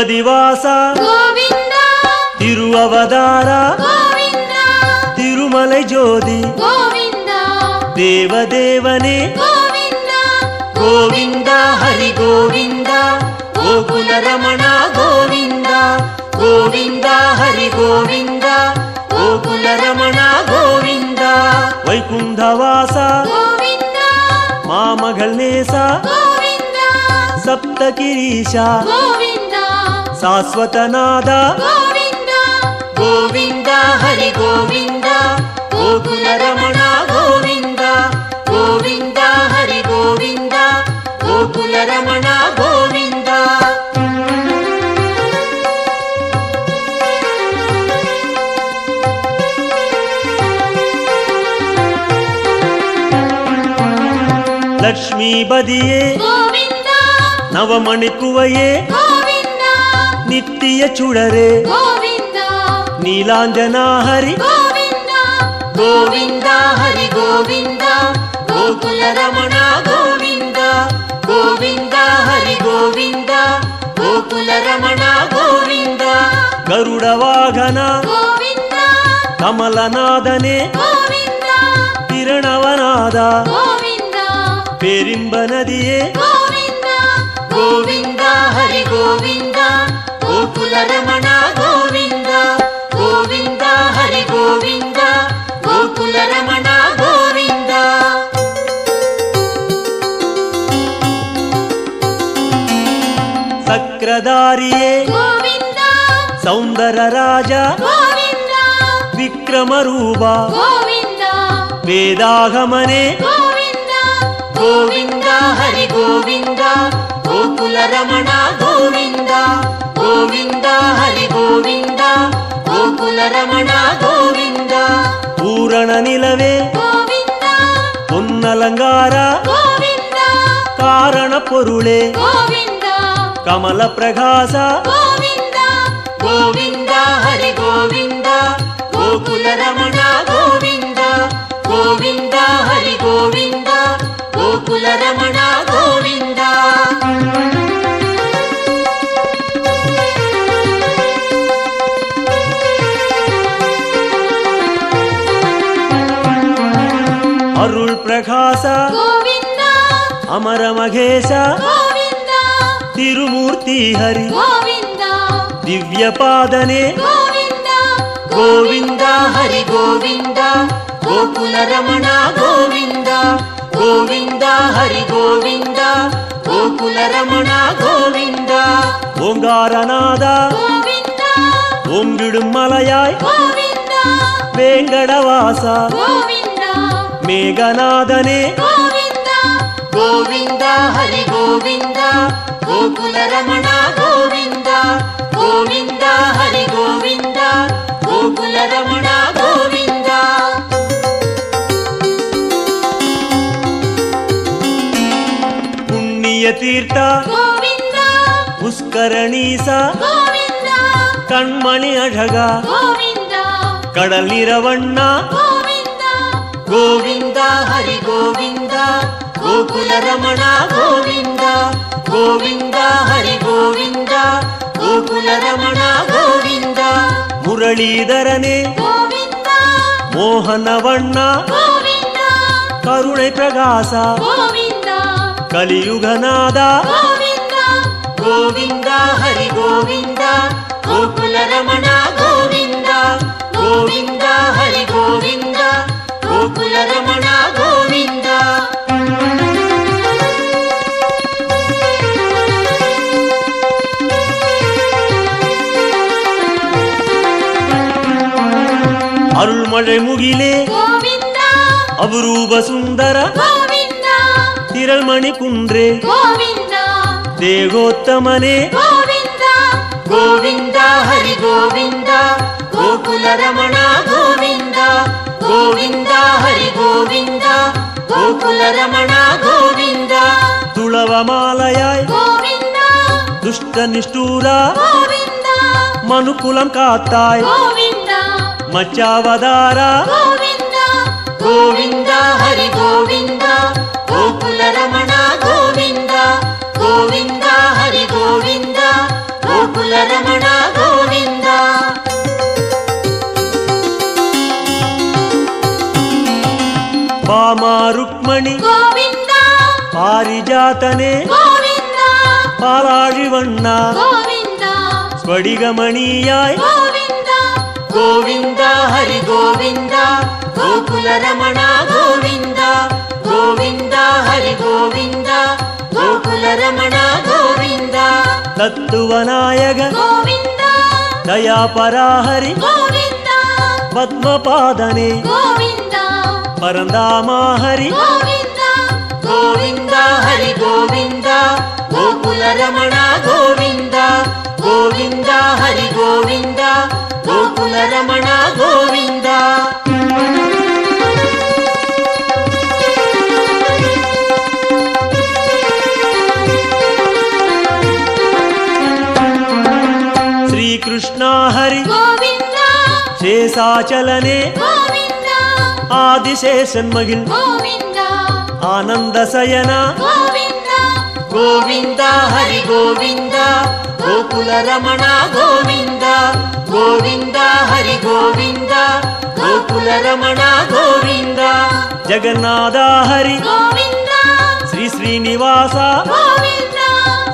திருப்பதிவாச கோவிந்தா திருவவதார கோவிந்தா திருமலை ஜோதி கோவிந்தா தேவதேவனே கோவிந்தா கோவிந்தா ஹரி கோவிந்தா கோகுல ரமண கோவிந்தா கோவிந்தா ஹரி கோவிந்தா கோகுல ரமண கோவிந்தா வைகுண்டவாச கோவிந்தா மாமகள் நேச கோவிந்தா ಸಪ್ತಗಿರೀಶ கோவிந்தா ಶಾಶ್ವತನಾದ கோவிந்தா ಗೋವಿಂದ ಹರಿ ಗೋವಿಂದ ಗೋಕುಲ ರಮಣ ಗೋವಿಂದ ಗೋವಿಂದ ಹರಿ ಗೋವಿಂದ ಗೋಕುಲ ರಮಣ ಗೋವಿಂದ ಲಕ್ಷ್ಮೀ ಬದಿಯೇ கோவிந்தா ನವಮಣಿ ಕುವಯೇ கோவிந்தா ನಿತ್ಯ ಚುಡರೆ கோவிந்தா ನೀಲಾಂಜನ ಹರಿ கோவிந்தா ಗೋವಿಂದ ಹರಿ ಗೋವಿಂದ ಗೋಕುಲ ರಮಣ ಗೋವಿಂದ ಗೋವಿಂದ ಹರಿ ಗೋವಿಂದ ಗೋಕುಲ ರಮಣ ಗೋವಿಂದ ಗರುಡ ವಾಹನ கோவிந்தா ಕಮಲನಾದನೆ கோவிந்தா ಕಿರಣವನಾದ கோவிந்தா ಪೇರಿಂಬ ನದಿಯೇ கோவிந்தா ಗೋವಿಂದ ಹರಿ ಗೋವಿಂದ ಗೋಕುಲ ರಮಣ ಗೋವಿಂದ ಗೋವಿಂದ ಹರಿ ಗೋವಿಂದ ಗೋಕುಲ ರಮಣ ಗೋವಿಂದ ಸಕ್ರಧಾರಿಯೇ கோவிந்தா ಸೌಂದರ ರಾಜ கோவிந்தா ವಿಕ್ರಮ ರೂಪ கோவிந்தா ವೇದಾಗಮನೆ கோவிந்தா ಗೋವಿಂದ ಹರಿ ಗೋವಿಂದ ಗೋಕುಲ ರಮಣ ಗೋವಿಂದ ಗೋವಿಂದ ಹರಿ ಗೋವಿಂದ ಗೋಕುಲ ರಮಣ ಗೋವಿಂದ ಪೂರಣ ನಿಲವೇ கோவிந்தா பொன்னலங்கார கோவிந்தா ಕಾರಣ ಪೊರುಳೆ கோவிந்தா ಕಮಲ ಪ್ರಕಾಶ கோவிந்தா ಗೋವಿಂದ ಹರಿ ಗೋವಿಂದ ಗೋಕುಲ ರಮಣ ಗೋವಿಂದ ಗೋವಿಂದ ಹರಿ ಗೋವಿಂದ ಗೋಕುಲ ರಮಣ ಗೋವಿಂದ ಅರುಳ್ ಪ್ರಕಾಶ கோவிந்தா ಅಮರ ಮಹೇಶ கோவிந்தா ತಿರುಮೂರ್ತಿ ಹರಿ கோவிந்தா ದಿವ್ಯ ಪಾದನೆ கோவிந்தா ಗೋವಿಂದ ಹರಿ ಗೋವಿಂದ ಗೋಕುಲ ರಮಣ ಗೋವಿಂದ ಗೋವಿಂದ ಹರಿ ಗೋವಿಂದ ಗೋಕುಲ ರಮಣ ಗೋವಿಂದ ಓಂಗಾರನಾದ கோவிந்தா ಓಂಗಿಡುಂ ಮಲಯಾಯ್ கோவிந்தா ವೇಂಗಡವಾಸ கோவிந்தா ಮೇಘನಾದನೆ கோவிந்தா ಗೋವಿಂದ ಹರಿ ಗೋವಿಂದ ಗೋಕುಲ ರಮಣ ಗೋವಿಂದ ಗೋವಿಂದ ಹರಿ ಗೋವಿಂದ ಗೋಕುಲ ರಮಣ ಗೋವಿಂದ ಪುಣ್ಯ ತೀರ್ಥ கோவிந்தா ಪುಷ್ಕರಣೀಸ கோவிந்தா ಕಣ್ಮಣಿ ಅழಗ கோவிந்தா ಕಡಲಿರವಣ್ಣ கோவிந்தா ಗೋವಿಂದ ಹರಿ ಗೋವಿಂದ ಗೋಕುಲ ರಮಣ ಗೋವಿಂದ ಗೋವಿಂದ ಹರಿ ಗೋವಿಂದ ಗೋಕುಲ ರಮಣ ಗೋವಿಂದ ಮುರಳೀಧರನೇ கோவிந்தா ಮೋಹನವಣ್ಣ கோவிந்தா ಕರುಣೆ ಪ್ರಕಾಶ கோவிந்தா ಕಲಿಯುಗನಾದ கோவிந்தா ಗೋವಿಂದ ಹರಿ ಗೋವಿಂದ ಗೋಕುಲ ರಮಣ ಗೋವಿಂದ ಗೋವಿಂದ ಹರಿ ಗೋವಿಂದ ಗೋಕುಲ ರಮಣ ಗೋವಿಂದ ಅರುಳ್ಮಳೆ ಮುಗಿಲೆ கோவிந்தா ಅಪರೂಪ ಸುಂದರ கோவிந்தா ತಿರಳ್ಮಣಿ ಕುಂಡ್ರೆ கோவிந்தா ದೇಗೋತ್ತಮನೆ கோவிந்தா ಗೋವಿಂದ ಹರಿ ಗೋವಿಂದ ಗೋಕುಲ ರಮಣ ಗೋವಿಂದ ಗೋವಿಂದ ಹರಿ ಗೋವಿಂದ ಗೋಕುಲ ರಮಣ ಗೋವಿಂದ ತುಳವ ಮಾಲಯಾಯ್ கோவிந்தா ದುಷ್ಟ ನಿಷ್ಠೂರ கோவிந்தா ಮನುಕುಲಂ ಕಾತ್ತಾಯ್ கோவிந்தா ಮಚ್ಚಾವದಾರ கோவிந்தா ಗೋವಿಂದ ಹರಿ ಗೋವಿಂದ ಗೋಕುಲ ರಮಣ ಗೋವಿಂದ ಗೋವಿಂದ ಹರಿ ಗೋವಿಂದ ಗೋಕುಲ ರಮಣ ಗೋವಿಂದ. ವಾಮ ರುಕ್ಮಣಿ ಗೋವಿಂದ ಪಾರಿಜಾತನೆ ಗೋವಿಂದ ಪಾಲಾழிವಣ್ಣ ಗೋವಿಂದ ಸ್ಫಟಿಕಮಣಿಯಾಯ್ ಗೋವಿಂದ ಗೋವಿಂದ ಹರಿ ಗೋವಿಂದ ಗೋಕುಲ ರಮಣ ಗೋವಿಂದ ಗೋವಿಂದ ಹರಿ ಗೋವಿಂದ ಗೋಕುಲ ರಮಣ ಗೋವಿಂದ. ತತ್ವನಾಯಕ ಗೋವಿಂದ ದಯಾಪರಾಹರಿ ಗೋವಿಂದ ಪದ್ಮಪಾದನೆ ಗೋವಿಂದ ಪರಂದಾಮ ಹರಿ ಗೋವಿಂದ ಗೋವಿಂದ ಹರಿ ಗೋವಿಂದ ಗೋಕುಲ ರಮಣ ಗೋವಿಂದ ಗೋವಿಂದ ಹರಿ ಗೋವಿಂದ ಗೋಕುಲ ರಮಣ ಗೋವಿಂದ. ಶ್ರೀಕೃಷ್ಣ ಹರಿ ಗೋವಿಂದ ಶೇಷಾಚಲನೆ ಗೋವಿಂದ ಆದಿಶೇಷನ್ಮಗಿಲ್ ಗೋವಿಂದ ಆನಂದ ಸಯನ ಗೋವಿಂದ ಗೋವಿಂದ ಹರಿ ಗೋವಿಂದ ಗೋಕುಲ ರಮಣ ಗೋವಿಂದ ಗೋವಿಂದ ಹರಿ ಗೋವಿಂದ ಗೋಕುಲ ರಮಣ ಗೋವಿಂದ. ಜಗನ್ನಾಥ ಹರಿ ಗೋವಿಂದ ಶ್ರೀ ಶ್ರೀನಿವಾಸ ಗೋವಿಂದ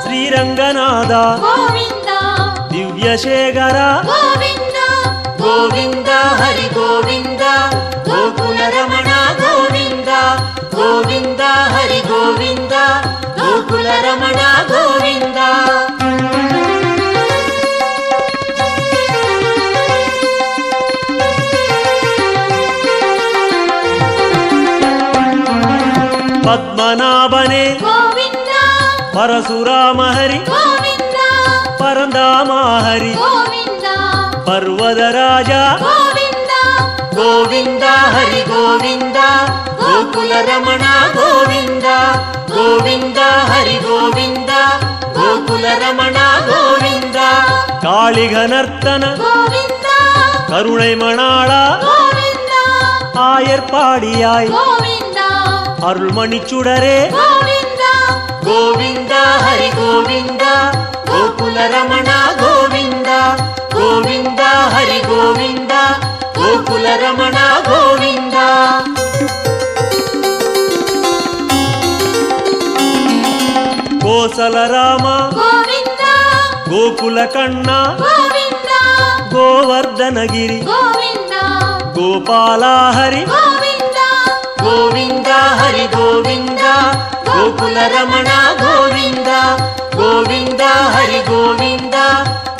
ಶ್ರೀರಂಗನಾಥ ಗೋವಿಂದ ದಿವ್ಯಶೇಖರ ಗೋವಿಂದ ಗೋವಿಂದ ಹರಿ ಗೋವಿಂದ ಗೋಕುಲ ರಮಣ ಗೋವಿಂದ ಗೋವಿಂದ ಹರಿ ಗೋವಿಂದ ಗೋಕುಲ ರಮಣ ಗೋವಿಂದ. ಪದ್ಮನಾಭನೆ ಗೋವಿಂದ ಪರಶುರಾಮ ಹರಿ ಗೋವಿಂದ ಪರಂದಾಮ ಹರಿ ಗೋವಿಂದ ಪರ್ವದ ರಾಜ ಗೋವಿಂದ ಗೋವಿಂದ ಹರಿ ಗೋವಿಂದ ಗೋಕುಲ ರಮಣ ಗೋವಿಂದ ಗೋವಿಂದ ಹರಿ ಗೋವಿಂದ ಗೋಕುಲ ರಮಣ ಗೋವಿಂದ. ಕಾಳಿಘನರ್ತನ ಗೋವಿಂದ கருணை மணாளா ಗೋವಿಂದ ஆயர்பாடியாய் ಗೋವಿಂದ அருள்மணிச்சுடரே ಗೋವಿಂದ ಗೋವಿಂದ ಹರಿ ಗೋವಿಂದ ಗೋಕುಲ ರಮಣ ಗೋವಿಂದ ಗೋವಿಂದ ಹರಿ ಗೋವಿಂದ ಗೋಕುಲ ರಮಣ ಗೋವಿಂದ. ಕೋಸಲ ರಾಮ ಗೋವಿಂದ ಗೋಕುಲ ಕಣ್ಣ ಗೋವಿಂದ ಗೋವರ್ಧನಗಿರಿ ಗೋವಿಂದ ಗೋಪಾಲ ಹರಿ ಗೋವಿಂದ ಗೋವಿಂದ ಹರಿ ಗೋವಿಂದ ಗೋಕುಲ ರಮಣ ಗೋವಿಂದ ಗೋವಿಂದ ಹರಿ ಗೋವಿಂದ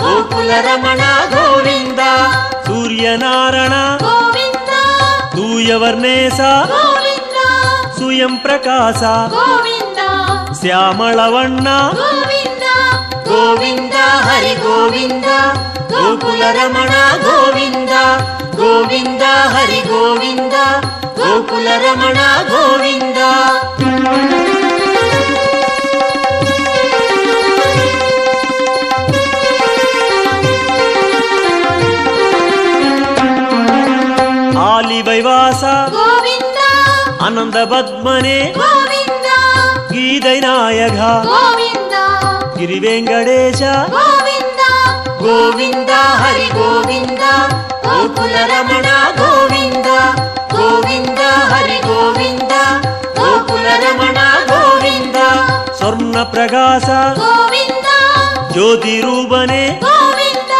ಗೋಕುಲ ರಮಣ ಗೋವಿಂದ. ಸೂರ್ಯನಾರಾಯಣ ಗೋವಿಂದ ತೂಯವರ್ಣೇಶ ಗೋವಿಂದ ಸುಯಂ ಪ್ರಕಾಶ ಗೋವಿಂದ ಶ್ಯಾಮಳವಣ್ಣ ಗೋವಿಂದ ಗೋವಿಂದ ಹರಿ ಗೋವಿಂದ ಗೋಕುಲ ರಮಣ ಗೋವಿಂದ ಗೋವಿಂದ ಹರಿ ಗೋವಿಂದ ಗೋಕುಲ ರಮಣ ಗೋವಿಂದ. ಆಲಿವೈವಾಸ ಗೋವಿಂದ ಆನಂದ ಪದ್ಮನೆ ಗೋವಿಂದ ಗೀதை ನಾಯಕ ಗೋವಿಂದ ಗಿರಿವೆಂಕಟೇಶ ಗೋವಿಂದ ಗೋವಿಂದ ಹರಿ ಗೋವಿಂದ ಗೋಕುಲ ರಮಣ ಗೋವಿಂದ ಗೋವಿಂದ ಹರಿ ಗೋವಿಂದ ಗೋಕುಲ ರಮಣ ಗೋವಿಂದ. ಸ್ವರ್ಣ ಪ್ರಕಾಶ ಗೋವಿಂದ ಜ್ಯೋತಿ ರೂಪನೆ ಗೋವಿಂದ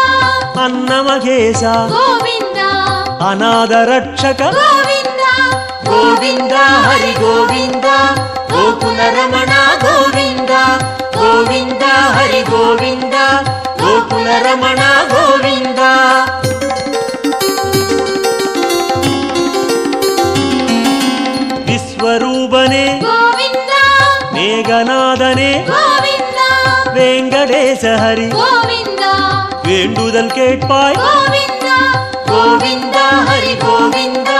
ಅನ್ನಮಘೇಶ ಗೋವಿಂದ ಅನಾಥ ರಕ್ಷಕ ಗೋವಿಂದ ಗೋವಿಂದ ಹರಿ ಗೋವಿಂದ ಗೋಕುಲ ರಮಣ ಗೋವಿಂದ ಗೋವಿಂದ ಹರಿ ಗೋವಿಂದ ಗೋಕುಲ ರಮಣ ಗೋವಿಂದ. ವಿಶ್ವರೂಪನೆ ಗೋವಿಂದ ಮೇಘನಾದನೆ ಗೋವಿಂದ ವೆಂಕಟೇಶ ಹರಿ ಗೋವಿಂದ வேண்டுதல் கேட்பாய் ಗೋವಿಂದ ಗೋವಿಂದ ಹರಿ ಗೋವಿಂದ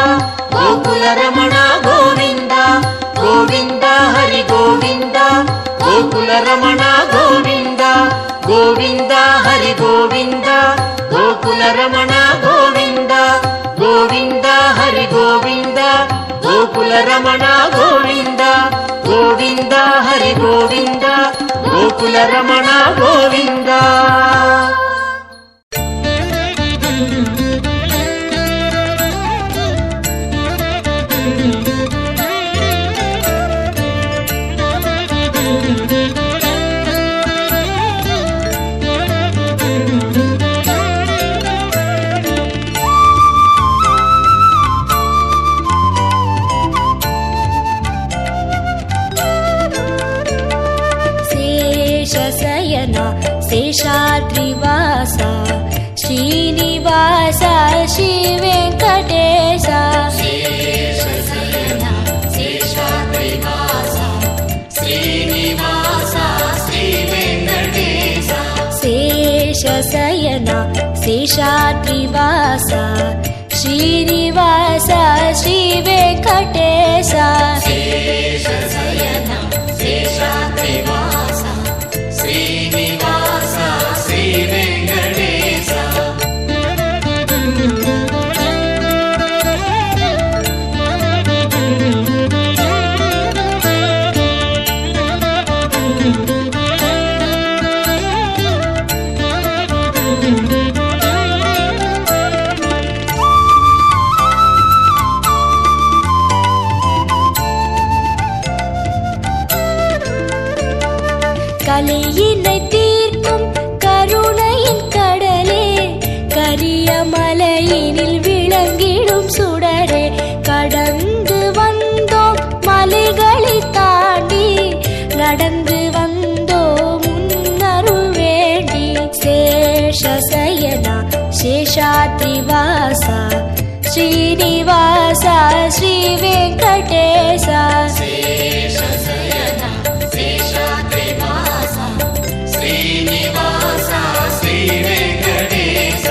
ಗೋಕುಲ ರಮಣ ಗೋವಿಂದ ಗೋವಿಂದ ಹರಿ ಗೋವಿಂದ ಗೋಕುಲ ರಮಣ ಗೋವಿಂದ ಗೋವಿಂದ ಹರಿ ಗೋವಿಂದ ಗೋಕುಲ ರಮಣ ಗೋವಿಂದ ಗೋವಿಂದ ಹರಿ ಗೋವಿಂದ ಗೋಕುಲ ರಮಣ ಗೋವಿಂದ ಗೋವಿಂದ ಹರಿ ಗೋವಿಂದ ಗೋಕುಲ ರಮಣ ಗೋವಿಂದ. शेषाद्रिवास श्रीनिवास श्री वेंकटेश शेषशयना शेषाद्रिवास श्रीनिवास श्री वेंकटेश शेषशयना शेषाद्रिवास श्रीनिवास श्री वेंकटेश शेषशयना शेषाद्रिवास श्रीनिवास श्री वेंकटेश கலியினை தீர்க்கும் கருணையின் கடலே கரிய மலையினில் விளங்கிடும் சுடரே கடந்து வந்தோம் மலைகளை தாண்டி நடந்து வந்தோம் முன்னருள் வேண்டி சேஷசயனா சேஷாத்ரிவாசா ஸ்ரீனிவாசா ஸ்ரீ வெங்கடேசா शेषशयना शेषाद्रिवास श्रीनिवास श्री वेंकटेश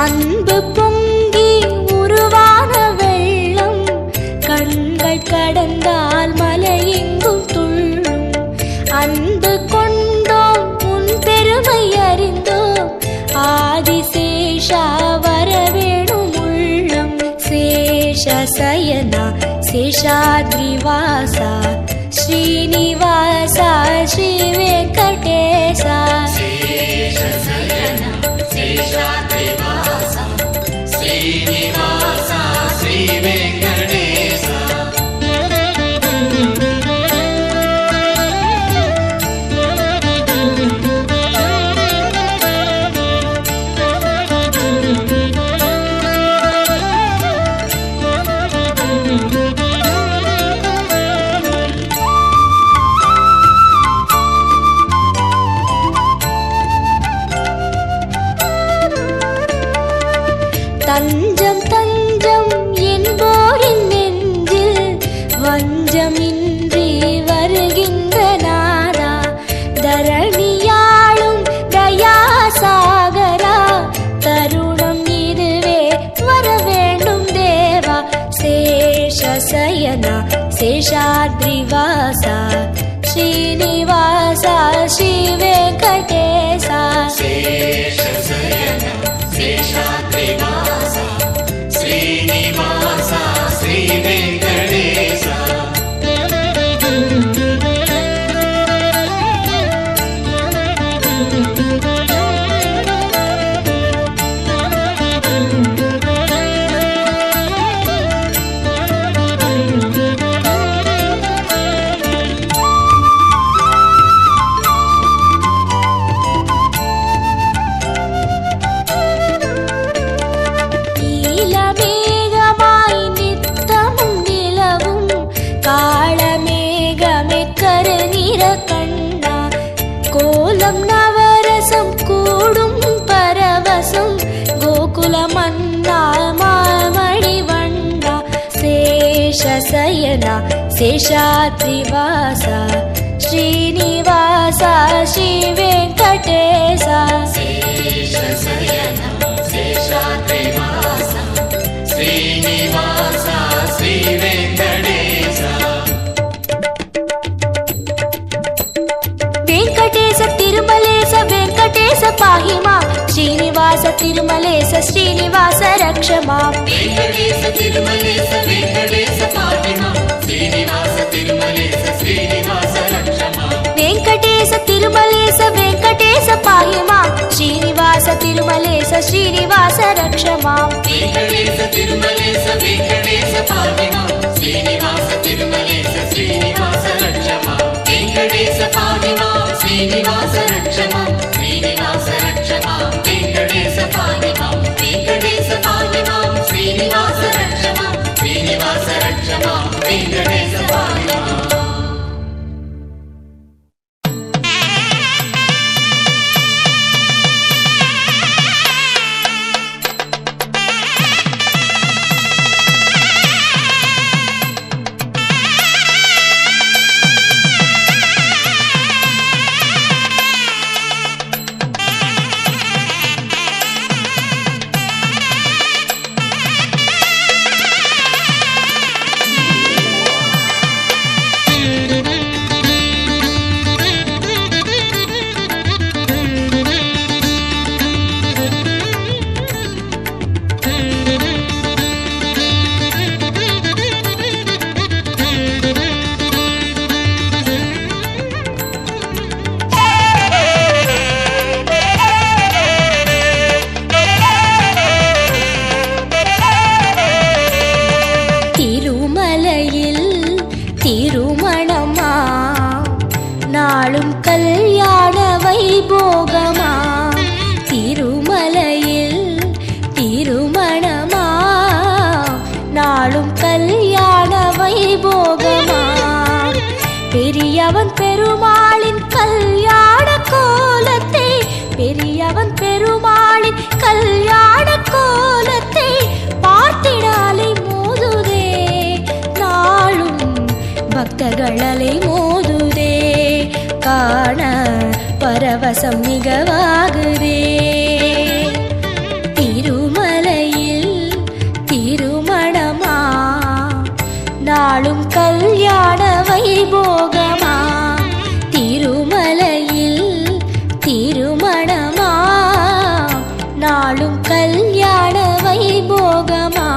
அன்பு பொங்கி உருவான வெள்ளம் கண்கள் கடந்தால் மலையெங்கும் துள்ளும் அன்பு கொண்டோம் உன் பெருமை அறிந்தோம் ஆதிசேஷா வரவேணும் உள்ளம் சேஷசயனா சேஷாத்ரிவாசா ஸ்ரீனிவாசா ஸ்ரீ வெங்கடேசா शेषशयना शेषाद्रिवास श्रीनिवास श्री वेंकटेश தஞ்சம் தஞ்சம் என்போரின் நெஞ்சில் வஞ்சமின்றி வருகின்ற நாதா தரணியாளும் தயாசாகரா தருணம் இதுவே வர வேண்டும் தேவா சேஷசயனா சேஷாத்ரிவாசா ஸ்ரீனிவாசா ஸ்ரீ வெங்கடேசா शेषशयना शेषाद्रिवास श्रीनिवास श्री वेंकटेश நீலமேகமாய் நித்தமும் நிலவும் காளமேகமே கருநிற கண்ணா கோலம் நவரசம் கூடும் பரவசம் கோகுல மன்னா மாமணி வண்ணா சேஷசயனா சேஷாத்ரிவாசா ஸ்ரீனிவாசா ஸ்ரீ வெங்கடேசா शेषशयना शेषाद्रिवास श्रीनिवास श्री वेंकटेश రక్ష మాం. వెంకటేశ తిరుమలేశ వెంకటేశ పాహి మాం. శ్రీనివాస తిరుమలేశ శ్రీనివాస రక్ష మాం. వెంకటేశ తిరుమలేశ వెంకటేశ పాహి మాం. శ్రీనివాస తిరుమలేశ శ్రీనివాస రక్ష మాం. వెంకటేశ తిరుమలేశ వెంకటేశ పాహి మాం. శ్రీనివాస తిరుమలేశ శ్రీనివాస రక్ష మాం. వెంకటేశ పాహి మాం. శ్రీనివాస రక్ష మాం. శ్రీనివాస రక్ష మాం. వెంకటేశ పాహి మాం. వెంకటేశ పాహి మాం. శ్రీనివాస రక్ష మాం. శ్రీనివాస రక్ష మాం. వెంకటేశ పాహి మాం. நாளும் கல்யாண வைபோகமா. திருமலையில் திருமணமா நாளும் கல்யாண வைபோகமா. பெரியவன் பெருமாளின் கல்யாண கோலத்தை பெரியவன் பெருமாளின் கல்யாண கோலத்தை பார்த்திடாலை மோதுதே. நாளும் பக்தர்களலை மோதுதே. காண பரவசம் மிகவாகுதே. திருமலையில் திருமணமா நாளும் கல்யாண வைபோகமா. திருமலையில் திருமணமா நாளும் கல்யாண வைபோகமா.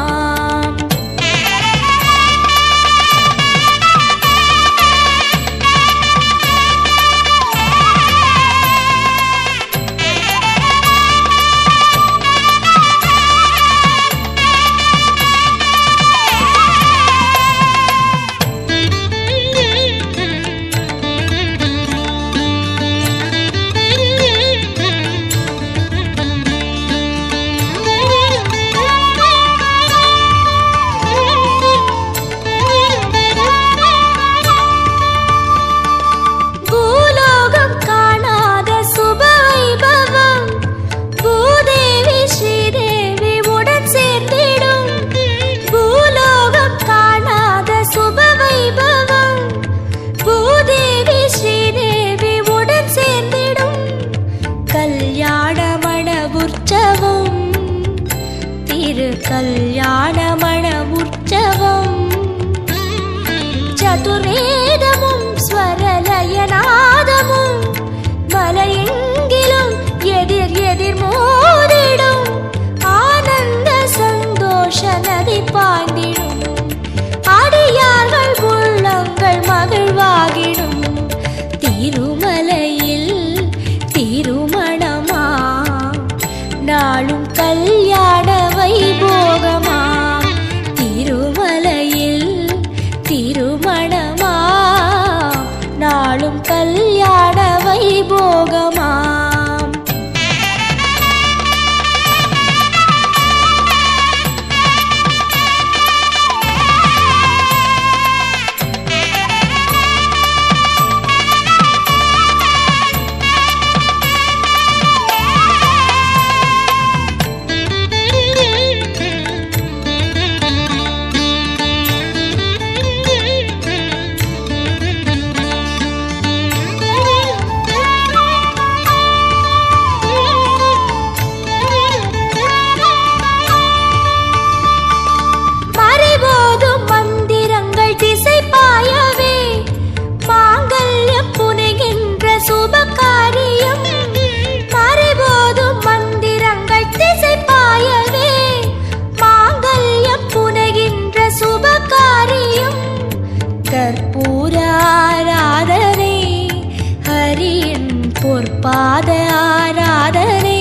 பாத ஆராதனை.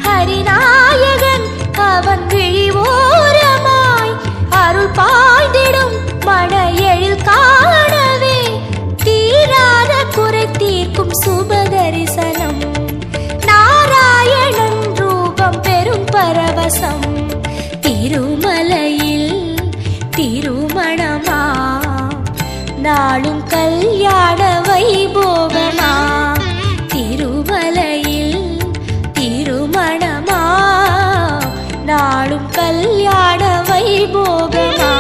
ஹரிநாயகன் அவன் விழிவோரமாய் அருள் பாய்ந்திடும் மன எழில் காணவே தீராத குறை தீர்க்கும் சுப தரிசனம். நாராயணன் ரூபம் பெரும் பரவசம். திருமலையில் திருமணமா நாளும் கல்யாண வைபோகமா. திருமலையில் திருமணமா நாளும் கல்யாண வைபோகமா.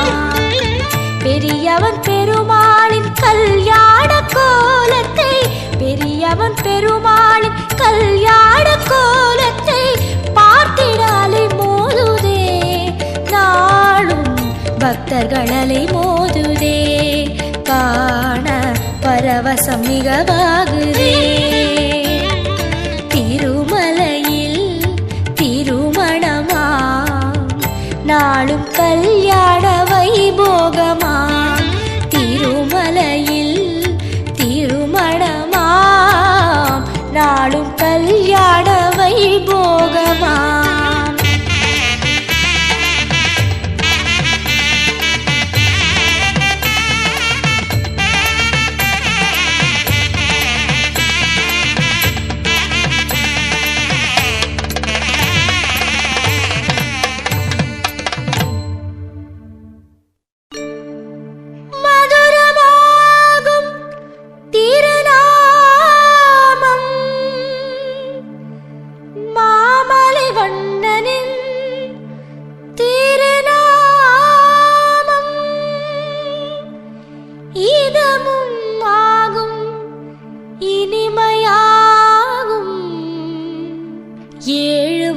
பெரியவன் பெருமாளின் கல்யாண கோலத்தை பெரியவன் பெருமாளின் கல்யாண கோலத்தை பார்த்திடாலை மோதுதே. நாளும் பக்தர்களலை மோதுதே. காண பரவசம் மிகவாகுதே. திருமலையில் திருமணமா நாளும் கல்யாண வைபோகமா. திருமலையில் திருமணமா நாளும் கல்யாண வைபோகமா.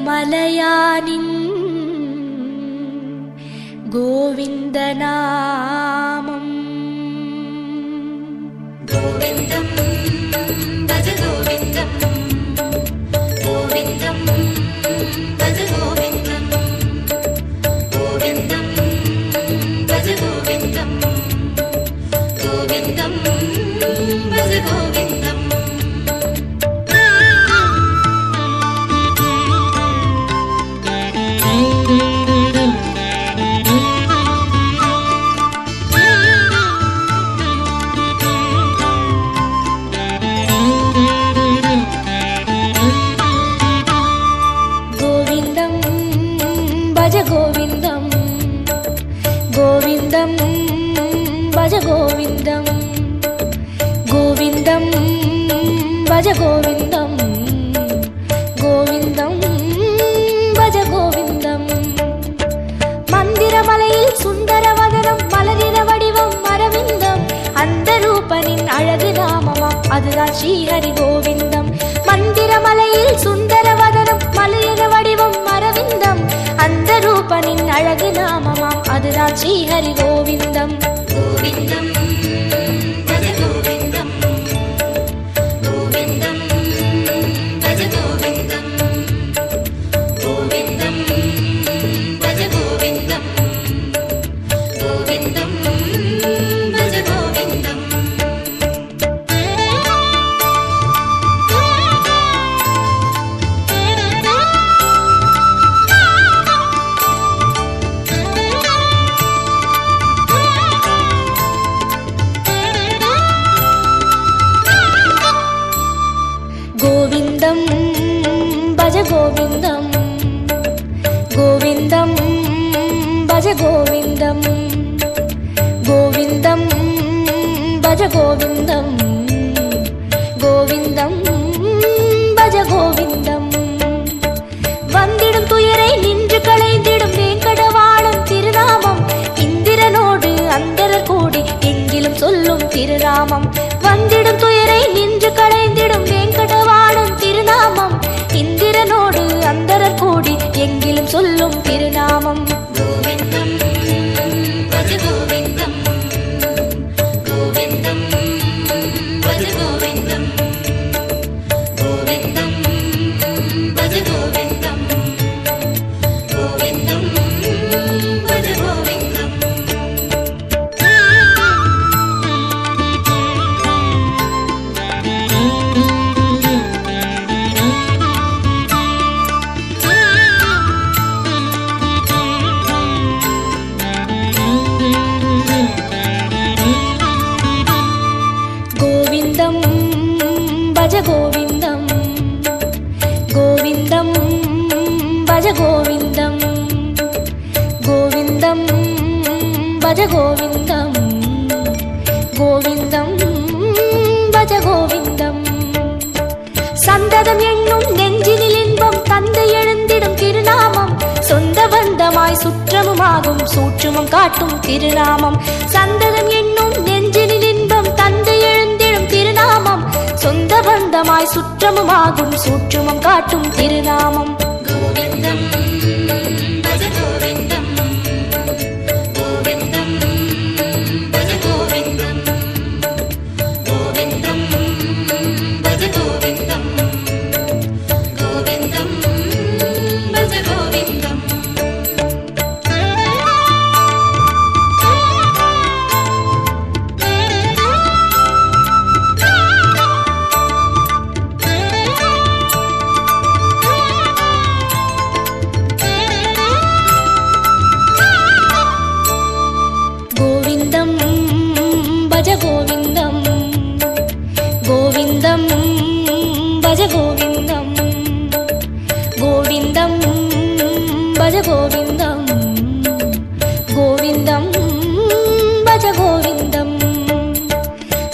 மலையானின் கோவிந்த நாமம். கோவிந்தம் பஜ கோவிந்தம் கோவிந்தம் பஜ கோவிந்தம் கோவிந்தம் பஜ கோவிந்தம் கோவிந்தம் பஜ கோவிந்தம். கோவிந்தம் கோவிந்தம் பஜ கோவிந்தம் கோவிந்தம் பஜ கோவிந்தம் கோவிந்தம் பஜ கோவிந்தம். மந்திரமலையில் சுந்தரவதனம் மலரின வடிவம் அரவிந்தம். அந்த ரூபனின் அழகு நாமமாம் அதுதான் ஸ்ரீஹரி கோவிந்தம். மந்திரமலையில் சுந்தரவதனம் மலரின வடிவம் அரவிந்தம். அந்த ரூபனின் அழகு நாமமாம் அதுதான் ஸ்ரீஹரி கோவிந்தம். கோவிந்தம் பஜ கோவிந்தம் கோவிந்தம் பஜ கோவிந்தம் கோவிந்தம் பஜ கோவிந்தம் கோவிந்தம் பஜ கோவிந்தம். கோவிந்தம் பஜ கோவிந்தம் கோவிந்தம் பஜ கோவிந்தம் கோவிந்தம் பஜ கோவிந்தம் கோவிந்தம் பஜ கோவிந்தம். வந்திடும் துயரை நின்று களைந்திடும் வேங்கடவாணன் திருநாமம். இந்திரனோடு அந்தரர் கூடி எங்கிலும் சொல்லும் திருநாமம். வந்திடும் துயரை நின்று களைந்திடும் வேங்கடவாணன் திருநாமம். இந்திரனோடு அந்தரர் கூடி எங்கிலும் சொல்லும் திருநாமம். கோவிந்தம் பஜ கோவிந்தம் கோவிந்தம் பஜ கோவிந்தம் கோவிந்தம் பஜ கோவிந்தம். சந்ததம் என்னும் நெஞ்சினில் இன்பம் தந்தை எழுந்திடும் திருநாமம், சொந்த பந்தமாய் சுற்றமுமாகும் சூற்றுமம் காட்டும் திருநாமம். சந்ததம் என்னும் நெஞ்சினில் இன்பம் தந்தை எழுந்திடும் திருநாமம், சொந்த பந்தமாய் சுற்றமுமாகும் சூற்றுமம் காட்டும் திருநாமம். கோவிந்தம் பஜ கோவிந்தம் கோவிந்தம் பஜ கோவிந்தம் கோவிந்தம் பஜ கோவிந்தம் கோவிந்தம் பஜ கோவிந்தம். கோவிந்தம் பஜ கோவிந்தம் கோவிந்தம் பஜ கோவிந்தம் கோவிந்தம் பஜ கோவிந்தம் கோவிந்தம் பஜ கோவிந்தம்.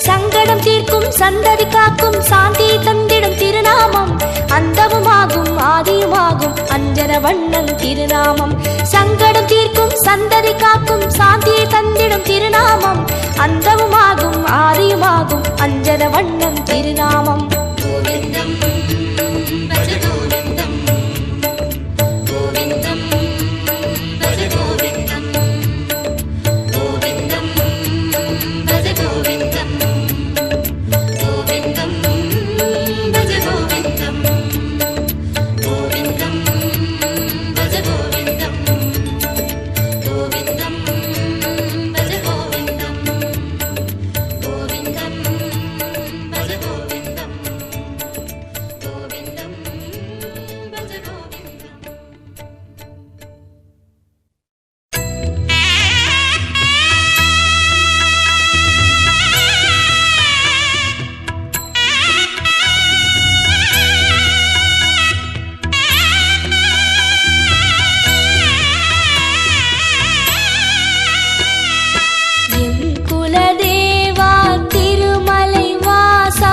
சங்கடம் தீர்க்கும் சந்ததி காக்கும் சாந்தி தந்திடும் திருநாமம், அந்தமுமாகும் ஆதியுமாகும் அஞ்சன வண்ணன் திருநாமம். சங்கடம் தீர்க்கும் சந்ததி காக்கும் சாந்தியை தந்திடும் திருநாமம், அந்தமுமாகும் ஆதியுமாகும் அஞ்சன வண்ணன் திருநாமம். கோவிந்தம் பஜ கோவிந்தம் கோவிந்தம் பஜ கோவிந்தம் கோவிந்தம் பஜ கோவிந்தம் கோவிந்தம் பஜ கோவிந்தம் கோவிந்தம் பஜ கோவிந்தம் கோவிந்தம் பஜ கோவிந்தம் கோவிந்தம் பஜ கோவிந்தம் கோவிந்தம் பஜ கோவிந்தம். எம் குலதேவா திருமலை வாசா,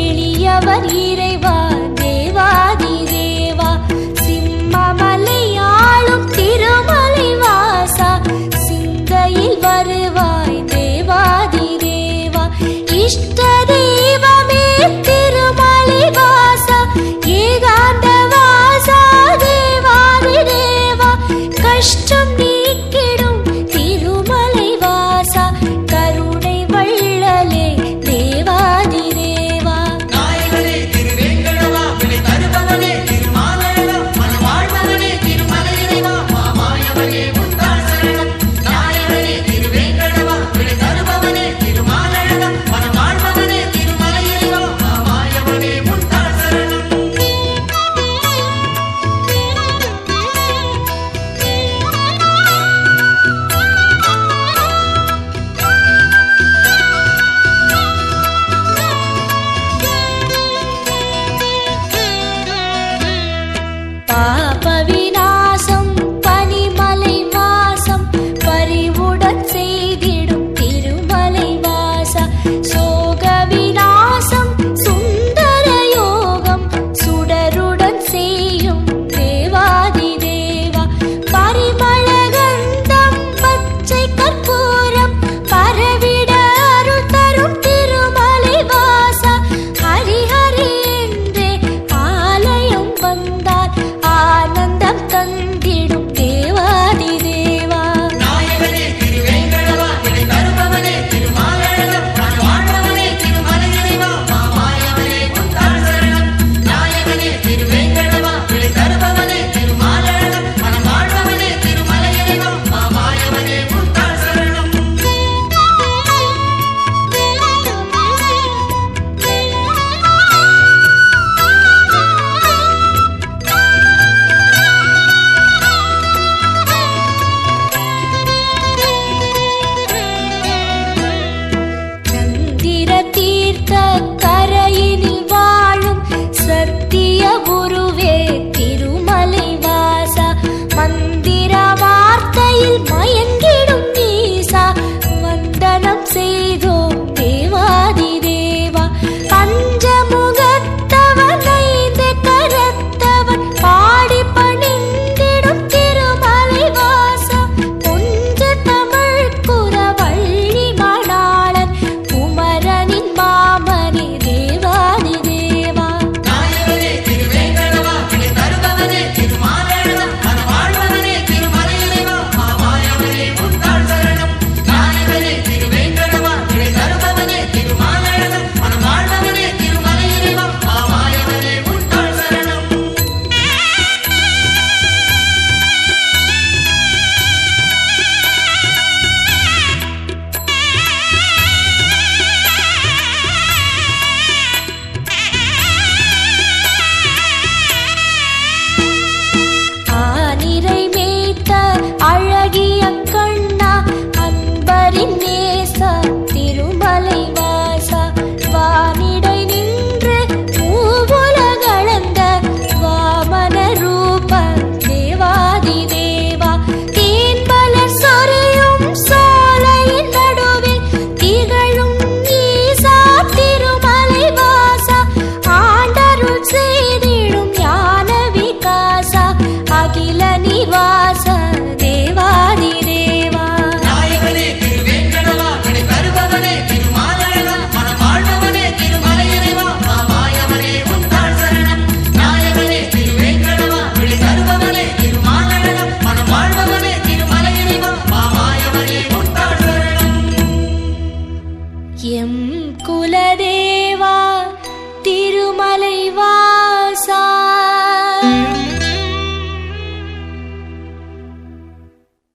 எளியவர் இறைவா தேவாதி தேவா, சிம்மமலை ஆளும் திருமலை வாசா, சிந்தையில் வருவாய் தேவாதி தேவா. இஷ்ட தெய்வமே திருமலை வாசா, ஏகாந்த வாசா தேவாதி தேவா, கஷ்ட